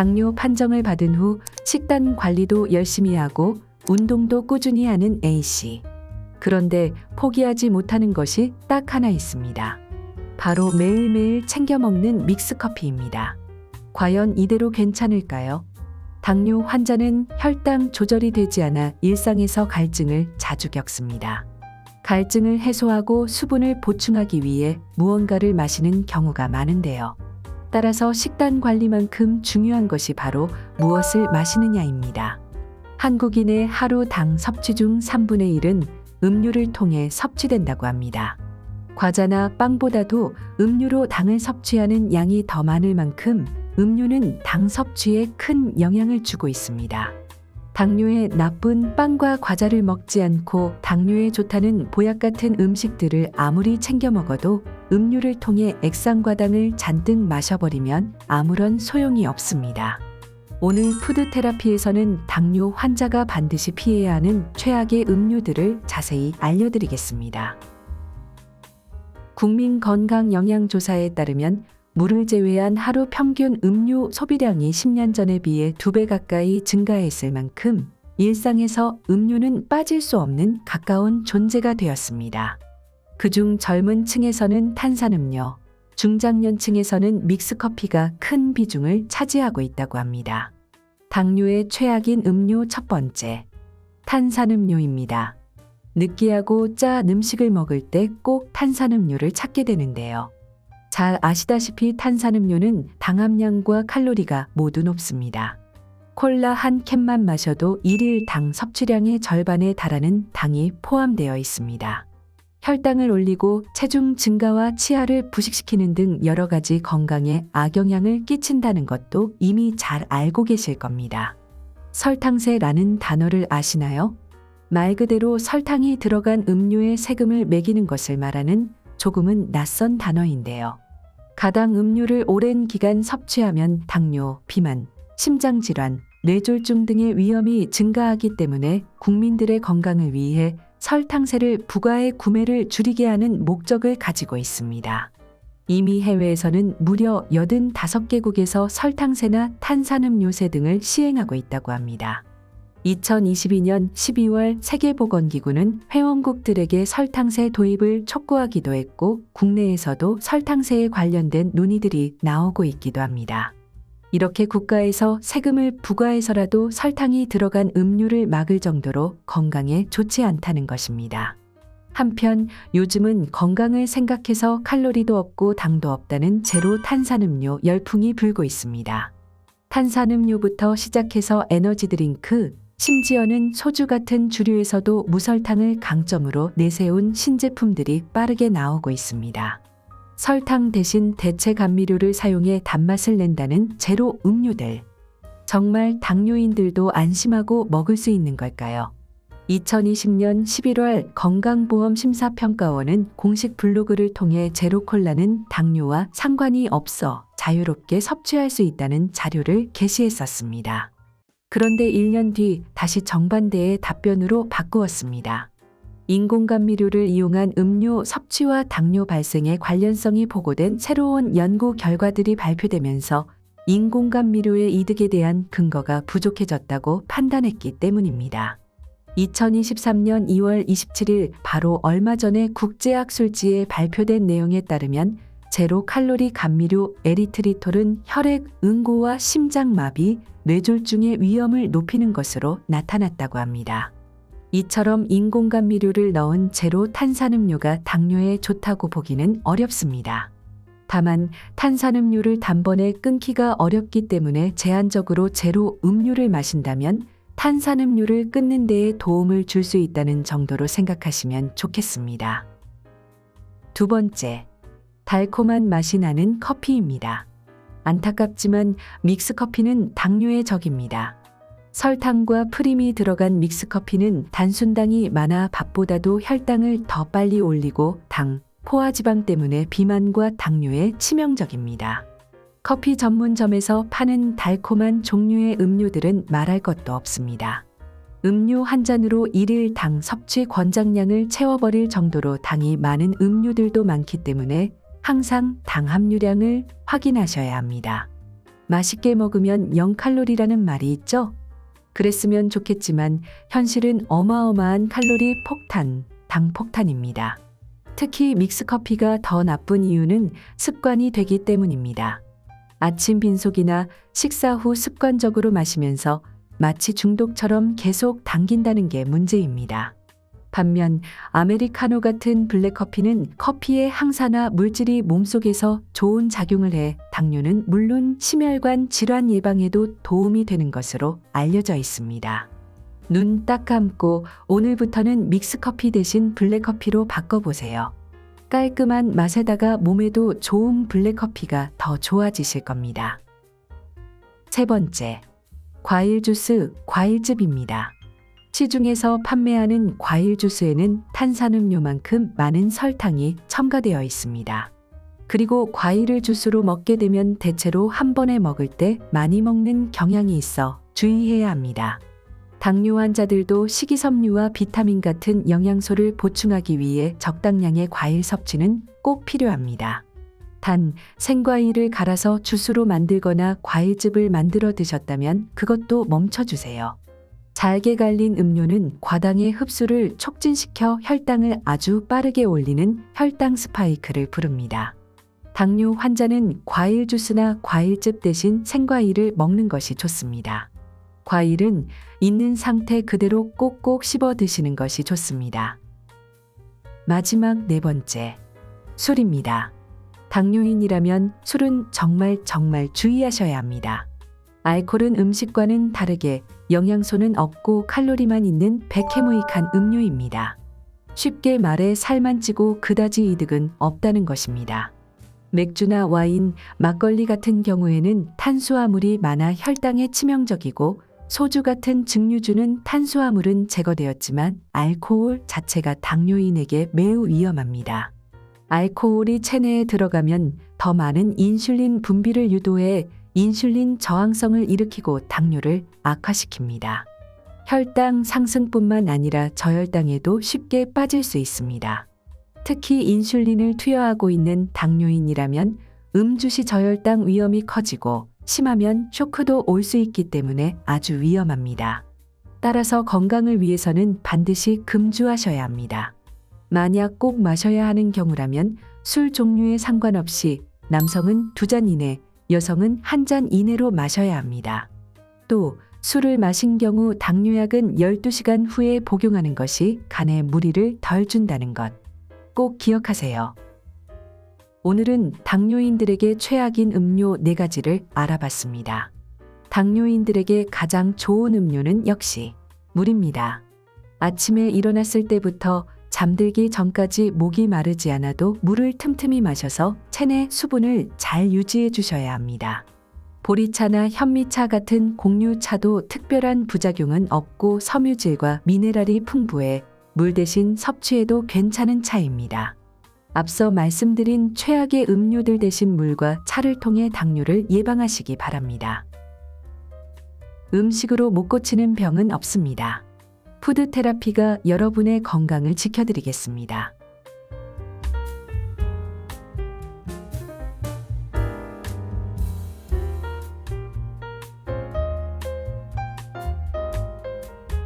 당뇨 판정을 받은 후 식단 관리도 열심히 하고 운동도 꾸준히 하는 A씨. 그런데 포기하지 못하는 것이 딱 하나 있습니다. 바로 매일매일 챙겨 먹는 믹스커피입니다. 과연 이대로 괜찮을까요? 당뇨 환자는 혈당 조절이 되지 않아 일상에서 갈증을 자주 겪습니다. 갈증을 해소하고 수분을 보충하기 위해 무언가를 마시는 경우가 많은데요. 따라서 식단 관리만큼 중요한 것이 바로 무엇을 마시느냐입니다. 한국인의 하루 당 섭취 중 3분의 1은 음료를 통해 섭취된다고 합니다. 과자나 빵보다도 음료로 당을 섭취하는 양이 더 많을 만큼 음료는 당 섭취에 큰 영향을 주고 있습니다. 당뇨에 나쁜 빵과 과자를 먹지 않고 당뇨에 좋다는 보약 같은 음식들을 아무리 챙겨 먹어도 음료를 통해 액상과당을 잔뜩 마셔버리면 아무런 소용이 없습니다. 오늘 푸드테라피에서는 당뇨 환자가 반드시 피해야 하는 최악의 음료들을 자세히 알려드리겠습니다. 국민건강영양조사에 따르면 물을 제외한 하루 평균 음료 소비량이 10년 전에 비해 2배 가까이 증가했을 만큼 일상에서 음료는 빠질 수 없는 가까운 존재가 되었습니다. 그중 젊은 층에서는 탄산음료, 중장년층에서는 믹스커피가 큰 비중을 차지하고 있다고 합니다. 당뇨의 최악인 음료 첫 번째, 탄산음료입니다. 느끼하고 짠 음식을 먹을 때 꼭 탄산음료를 찾게 되는데요. 잘 아시다시피 탄산음료는 당함량과 칼로리가 모두 높습니다. 콜라 한 캔만 마셔도 1일 당 섭취량의 절반에 달하는 당이 포함되어 있습니다. 혈당을 올리고 체중 증가와 치아를 부식시키는 등 여러 가지 건강에 악영향을 끼친다는 것도 이미 잘 알고 계실 겁니다. 설탕세라는 단어를 아시나요? 말 그대로 설탕이 들어간 음료에 세금을 매기는 것을 말하는 조금은 낯선 단어인데요. 가당 음료를 오랜 기간 섭취하면 당뇨, 비만, 심장질환, 뇌졸중 등의 위험이 증가하기 때문에 국민들의 건강을 위해 설탕세를 부과해 구매를 줄이게 하는 목적을 가지고 있습니다. 이미 해외에서는 무려 85개국에서 설탕세나 탄산음료세 등을 시행하고 있다고 합니다. 2022년 12월 세계보건기구는 회원국들에게 설탕세 도입을 촉구하기도 했고 국내에서도 설탕세에 관련된 논의들이 나오고 있기도 합니다. 이렇게 국가에서 세금을 부과해서라도 설탕이 들어간 음료를 막을 정도로 건강에 좋지 않다는 것입니다. 한편 요즘은 건강을 생각해서 칼로리도 없고 당도 없다는 제로 탄산음료 열풍이 불고 있습니다. 탄산음료부터 시작해서 에너지 드링크, 심지어는 소주 같은 주류에서도 무설탕을 강점으로 내세운 신제품들이 빠르게 나오고 있습니다. 설탕 대신 대체 감미료를 사용해 단맛을 낸다는 제로 음료들. 정말 당뇨인들도 안심하고 먹을 수 있는 걸까요? 2020년 11월 건강보험심사평가원은 공식 블로그를 통해 제로콜라는 당뇨와 상관이 없어 자유롭게 섭취할 수 있다는 자료를 게시했었습니다. 그런데 1년 뒤 다시 정반대의 답변으로 바꾸었습니다. 인공감미료를 이용한 음료 섭취와 당뇨 발생의 관련성이 보고된 새로운 연구 결과들이 발표되면서 인공감미료의 이득에 대한 근거가 부족해졌다고 판단했기 때문입니다. 2023년 2월 27일 바로 얼마 전에 국제학술지에 발표된 내용에 따르면 제로 칼로리 감미료 에리트리톨은 혈액 응고와 심장마비, 뇌졸중의 위험을 높이는 것으로 나타났다고 합니다. 이처럼 인공감미료를 넣은 제로 탄산음료가 당뇨에 좋다고 보기는 어렵습니다. 다만 탄산음료를 단번에 끊기가 어렵기 때문에 제한적으로 제로 음료를 마신다면 탄산음료를 끊는 데에 도움을 줄 수 있다는 정도로 생각하시면 좋겠습니다. 두 번째, 달콤한 맛이 나는 커피입니다. 안타깝지만 믹스커피는 당뇨의 적입니다. 설탕과 프림이 들어간 믹스커피는 단순당이 많아 밥보다도 혈당을 더 빨리 올리고 당, 포화지방 때문에 비만과 당뇨에 치명적입니다. 커피 전문점에서 파는 달콤한 종류의 음료들은 말할 것도 없습니다. 음료 한 잔으로 1일 당 섭취 권장량을 채워버릴 정도로 당이 많은 음료들도 많기 때문에 항상 당 함유량을 확인하셔야 합니다. 맛있게 먹으면 0칼로리라는 말이 있죠? 그랬으면 좋겠지만 현실은 어마어마한 칼로리 폭탄, 당 폭탄입니다. 특히 믹스커피가 더 나쁜 이유는 습관이 되기 때문입니다. 아침 빈속이나 식사 후 습관적으로 마시면서 마치 중독처럼 계속 당긴다는 게 문제입니다. 반면 아메리카노 같은 블랙커피는 커피의 항산화 물질이 몸속에서 좋은 작용을 해 당뇨는 물론 심혈관 질환 예방에도 도움이 되는 것으로 알려져 있습니다. 눈 딱 감고 오늘부터는 믹스커피 대신 블랙커피로 바꿔보세요. 깔끔한 맛에다가 몸에도 좋은 블랙커피가 더 좋아지실 겁니다. 세 번째, 과일 주스, 과일즙입니다. 시중에서 판매하는 과일 주스에는 탄산음료만큼 많은 설탕이 첨가되어 있습니다. 그리고 과일을 주스로 먹게 되면 대체로 한 번에 먹을 때 많이 먹는 경향이 있어 주의해야 합니다. 당뇨 환자들도 식이섬유와 비타민 같은 영양소를 보충하기 위해 적당량의 과일 섭취는 꼭 필요합니다. 단, 생과일을 갈아서 주스로 만들거나 과일즙을 만들어 드셨다면 그것도 멈춰주세요. 잘게 갈린 음료는 과당의 흡수를 촉진시켜 혈당을 아주 빠르게 올리는 혈당 스파이크를 부릅니다. 당뇨 환자는 과일 주스나 과일즙 대신 생과일을 먹는 것이 좋습니다. 과일은 있는 상태 그대로 꼭꼭 씹어 드시는 것이 좋습니다. 마지막 네 번째, 술입니다. 당뇨인이라면 술은 정말 주의하셔야 합니다. 알코올은 음식과는 다르게 영양소는 없고 칼로리만 있는 백해무익한 음료입니다. 쉽게 말해 살만 찌고 그다지 이득은 없다는 것입니다. 맥주나 와인, 막걸리 같은 경우에는 탄수화물이 많아 혈당에 치명적이고 소주 같은 증류주는 탄수화물은 제거되었지만 알코올 자체가 당뇨인에게 매우 위험합니다. 알코올이 체내에 들어가면 더 많은 인슐린 분비를 유도해 인슐린 저항성을 일으키고 당뇨를 악화시킵니다. 혈당 상승뿐만 아니라 저혈당에도 쉽게 빠질 수 있습니다. 특히 인슐린을 투여하고 있는 당뇨인이라면 음주시 저혈당 위험이 커지고 심하면 쇼크도 올 수 있기 때문에 아주 위험합니다. 따라서 건강을 위해서는 반드시 금주하셔야 합니다. 만약 꼭 마셔야 하는 경우라면 술 종류에 상관없이 남성은 2잔 이내, 여성은 1잔 이내로 마셔야 합니다. 또 술을 마신 경우 당뇨약은 12시간 후에 복용하는 것이 간에 무리를 덜 준다는 것 꼭 기억하세요. 오늘은 당뇨인들에게 최악인 음료 4가지를 알아봤습니다. 당뇨인들에게 가장 좋은 음료는 역시 물입니다. 아침에 일어났을 때부터 잠들기 전까지 목이 마르지 않아도 물을 틈틈이 마셔서 체내 수분을 잘 유지해 주셔야 합니다. 보리차나 현미차 같은 곡류차도 특별한 부작용은 없고 섬유질과 미네랄이 풍부해 물 대신 섭취해도 괜찮은 차입니다. 앞서 말씀드린 최악의 음료들 대신 물과 차를 통해 당뇨를 예방하시기 바랍니다. 음식으로 못 고치는 병은 없습니다. 푸드 테라피가 여러분의 건강을 지켜드리겠습니다.